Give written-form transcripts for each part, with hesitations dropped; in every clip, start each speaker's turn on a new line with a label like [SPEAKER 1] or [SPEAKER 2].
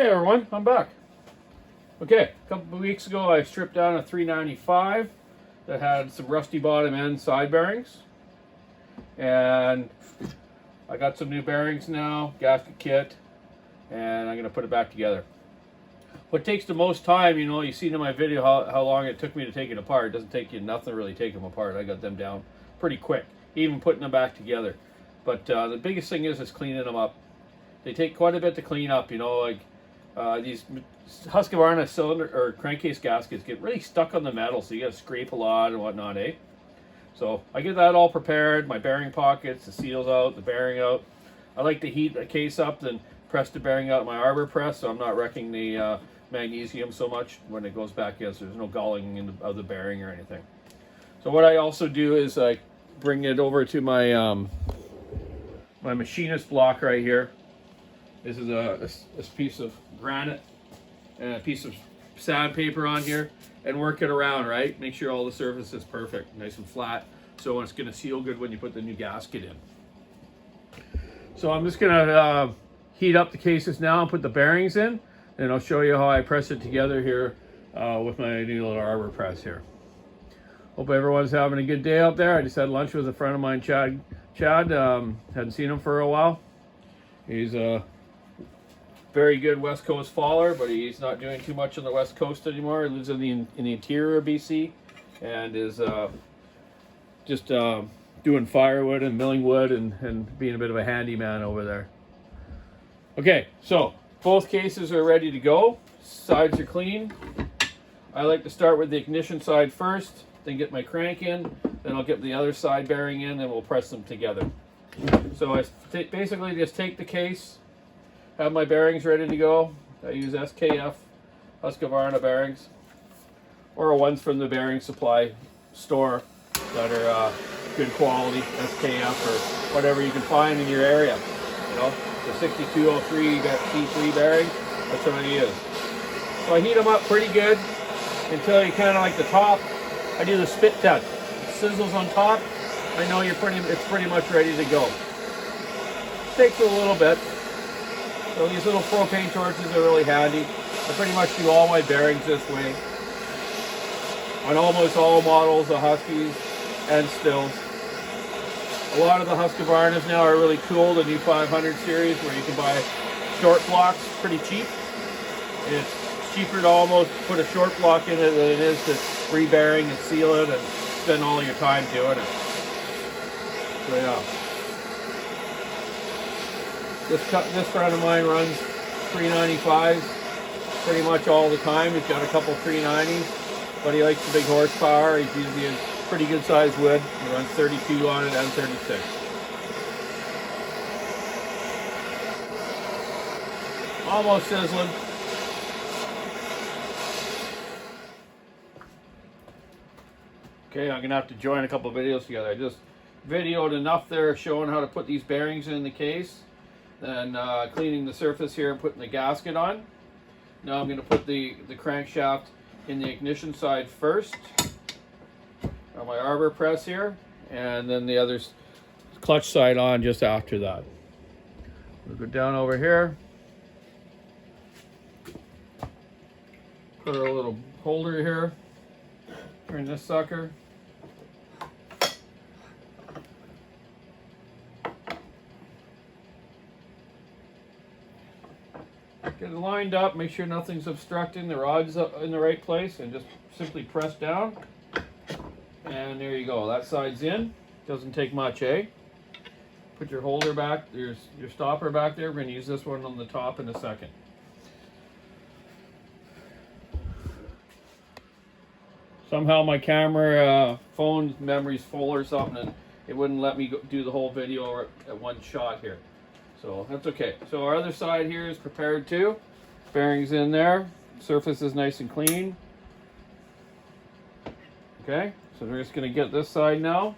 [SPEAKER 1] Hey everyone, I'm back. Okay, a couple of weeks ago I stripped down a 395 that had some rusty bottom end side bearings. And I got some new bearings now, gasket kit, and I'm going to put it back together. What takes the most time, you know, you seen in my video how long it took me to take it apart. It doesn't take you nothing to really take them apart. I got them down pretty quick, even putting them back together. But the biggest thing is cleaning them up. They take quite a bit to clean up, you know, like these husqvarna cylinder or crankcase gaskets get really stuck on the metal, so you got to scrape a lot and whatnot, eh? So I get that all prepared, my bearing pockets, the seals out, the bearing out. I like to heat the case up, then press the bearing out in my arbor press, so I'm not wrecking the magnesium so much when it goes back in, so there's no gulling of the bearing or anything. So what I also do is I bring it over to my my machinist block right here. This is a piece of granite and a piece of sandpaper on here, and work it around, right? Make sure all the surface is perfect, nice and flat, so it's going to seal good when you put the new gasket in. So I'm just going to heat up the cases now and put the bearings in, and I'll show you how I press it together here with my new little arbor press here. Hope everyone's having a good day out there. I just had lunch with a friend of mine, Chad. Hadn't seen him for a while. He's a very good West Coast faller, but he's not doing too much on the West Coast anymore. He lives in the interior of BC and is just doing firewood and milling wood and being a bit of a handyman over there. Okay, so both cases are ready to go. Sides are clean. I like to start with the ignition side first, then get my crank in, then I'll get the other side bearing in, and we'll press them together. So I basically just take the case, have my bearings ready to go. I use SKF Husqvarna bearings, or ones from the bearing supply store that are good quality, SKF or whatever you can find in your area. You know, the 6203 T3 bearing, that's what I use. So I heat them up pretty good until you kind of like the top. I do the spit test. It sizzles on top. I know it's pretty much ready to go. Takes a little bit. So these little propane torches are really handy. I pretty much do all my bearings this way. On almost all models of Huskies and Stills. A lot of the Husqvarnas now are really cool, the new 500 series, where you can buy short blocks pretty cheap. It's cheaper to almost put a short block in it than it is to rebearing and seal it and spend all your time doing it. So yeah. This friend of mine runs 395s pretty much all the time. He's got a couple 390s, but he likes the big horsepower. He's usually a pretty good sized wood. He runs 32 on it and 36. Almost sizzling. Okay, I'm gonna have to join a couple of videos together. I just videoed enough there showing how to put these bearings in the case. Then cleaning the surface here and putting the gasket on. Now I'm going to put the crankshaft in the ignition side first on my arbor press here, and then the other clutch side on just after that. We'll go down over here, put a little holder here, turn this sucker. Get it lined up, make sure nothing's obstructing, the rod's in the right place, and just simply press down. And there you go, that side's in. Doesn't take much, eh? Put your holder back, there's your stopper back there. We're going to use this one on the top in a second. Somehow my camera phone memory's full or something, and it wouldn't let me do the whole video at one shot here. So that's okay. So our other side here is prepared too. Bearings in there. Surface is nice and clean. Okay, so we're just going to get this side now.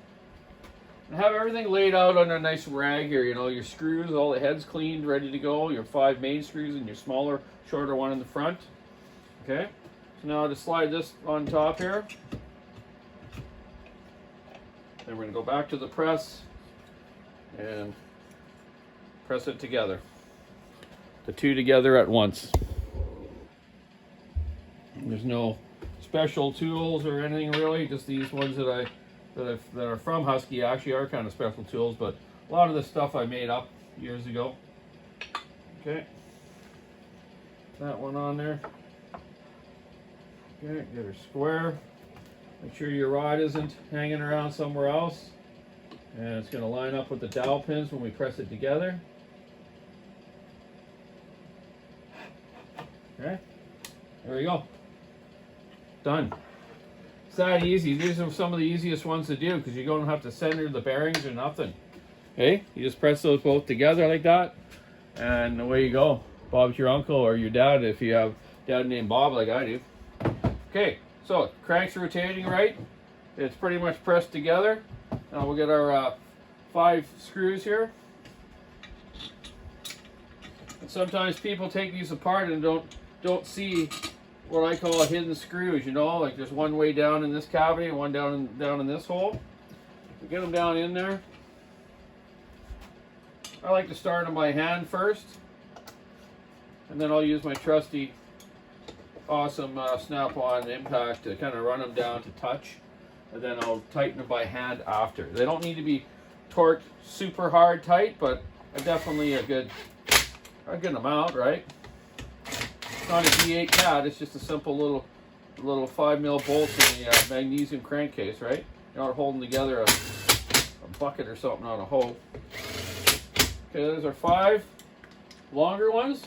[SPEAKER 1] And have everything laid out on a nice rag here. You know, your screws, all the heads cleaned, ready to go. Your 5 main screws and your smaller, shorter one in the front. Okay, so now I'll just slide this on top here. Then we're going to go back to the press and press it together. The two together at once. There's no special tools or anything really. Just these ones that are from Husky actually are kind of special tools, but a lot of this stuff I made up years ago. Okay, that one on there. Okay, get her square. Make sure your rod isn't hanging around somewhere else. And it's going to line up with the dowel pins when we press it together. Okay, there we go. Done. It's that easy. These are some of the easiest ones to do because you don't have to center the bearings or nothing. Okay, you just press those both together like that, and away you go. Bob's your uncle or your dad if you have dad named Bob like I do. Okay, so crank's rotating right. It's pretty much pressed together. Now we'll get our 5 screws here. And sometimes people take these apart and don't see what I call hidden screws. You know, like there's one way down in this cavity and one down in this hole. We get them down in there. I like to start them by hand first, and then I'll use my trusty, awesome snap-on impact to kind of run them down to touch, and then I'll tighten them by hand after. They don't need to be torqued super hard tight, but definitely a good amount, right? It's not a D8 cat, it's just a simple little 5mm bolts in the magnesium crankcase, right? You're not holding together a bucket or something on a hoe. Okay, there's our 5 longer ones,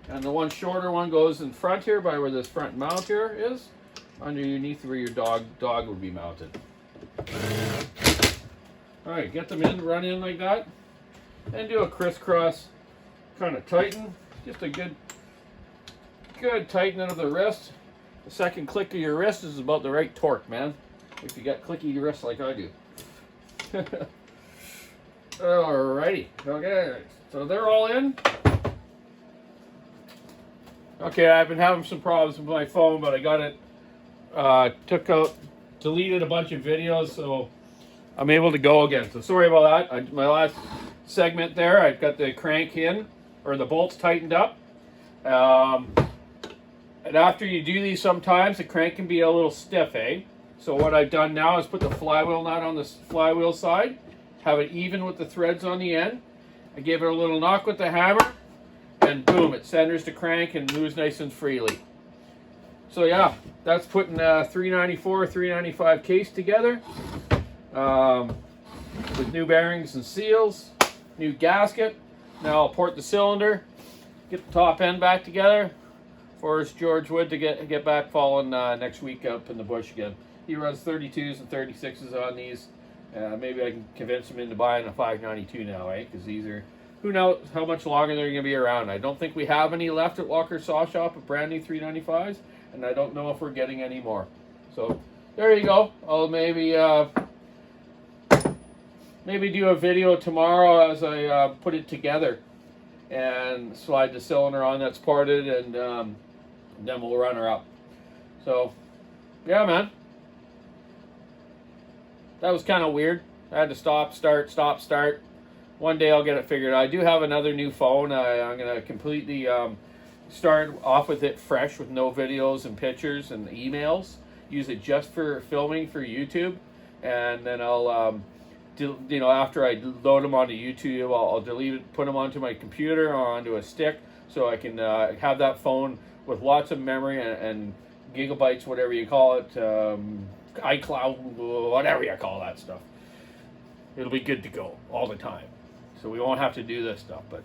[SPEAKER 1] and the one shorter one goes in front here by where this front mount here is, underneath where your dog would be mounted. All right, get them in, run in like that, and do a crisscross kind of tighten. Just a good tightening of the wrist. The second click of your wrist is about the right torque, man. If you got clicky wrists like I do. Alrighty, okay, so they're all in. Okay, I've been having some problems with my phone, but I got it, deleted a bunch of videos, so I'm able to go again. So sorry about that. My last segment there, I've got the crank in, or the bolts tightened up. And after you do these sometimes, the crank can be a little stiff, eh? So what I've done now is put the flywheel nut on the flywheel side, have it even with the threads on the end. I give it a little knock with the hammer, and boom, it centers the crank and moves nice and freely. So yeah, that's putting a 394, 395 case together with new bearings and seals, new gasket. Now I'll port the cylinder, get the top end back together. Forrest George Wood to get back falling next week up in the bush again. He runs 32s and 36s on these. Maybe I can convince him into buying a 592 now, eh? Because these are, who knows how much longer they're going to be around. I don't think we have any left at Walker Saw Shop of brand new 395s, and I don't know if we're getting any more. So there you go. I'll maybe do a video tomorrow as I put it together and slide the cylinder on that's parted, and then we'll run her up. So yeah, man. That was kind of weird. I had to stop, start. One day I'll get it figured out. I do have another new phone. I'm going to completely start off with it fresh with no videos and pictures and emails. Use it just for filming for YouTube. And then I'll, after I load them onto YouTube, I'll delete it, put them onto my computer or onto a stick so I can have that phone with lots of memory and gigabytes, whatever you call it, iCloud, whatever you call that stuff. It'll be good to go all the time. So we won't have to do this stuff, but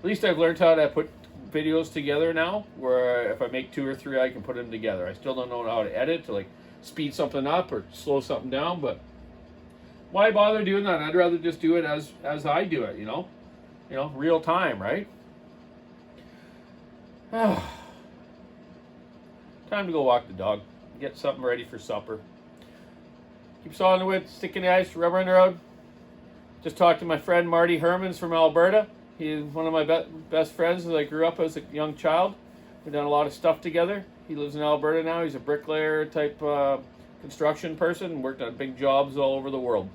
[SPEAKER 1] at least I've learned how to put videos together now, where if I make 2 or 3, I can put them together. I still don't know how to edit, to like speed something up or slow something down, but why bother doing that? I'd rather just do it as I do it, you know, real time, right? Time to go walk the dog, get something ready for supper. Keep sawing the wood, sticking the ice, rubber on the road. Just talked to my friend Marty Hermans from Alberta. He's one of my best friends as I grew up as a young child. We've done a lot of stuff together. He lives in Alberta now. He's a bricklayer type construction person, worked on big jobs all over the world.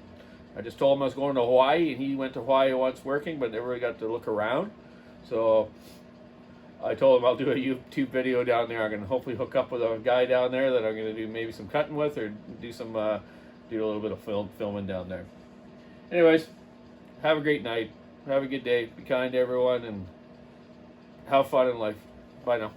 [SPEAKER 1] I just told him I was going to Hawaii, and he went to Hawaii once working, but never really got to look around. So I told him I'll do a YouTube video down there. I'm gonna hopefully hook up with a guy down there that I'm gonna do maybe some cutting with, or do some do a little bit of filming down there. Anyways, have a great night. Have a good day. Be kind to everyone, and have fun in life. Bye now.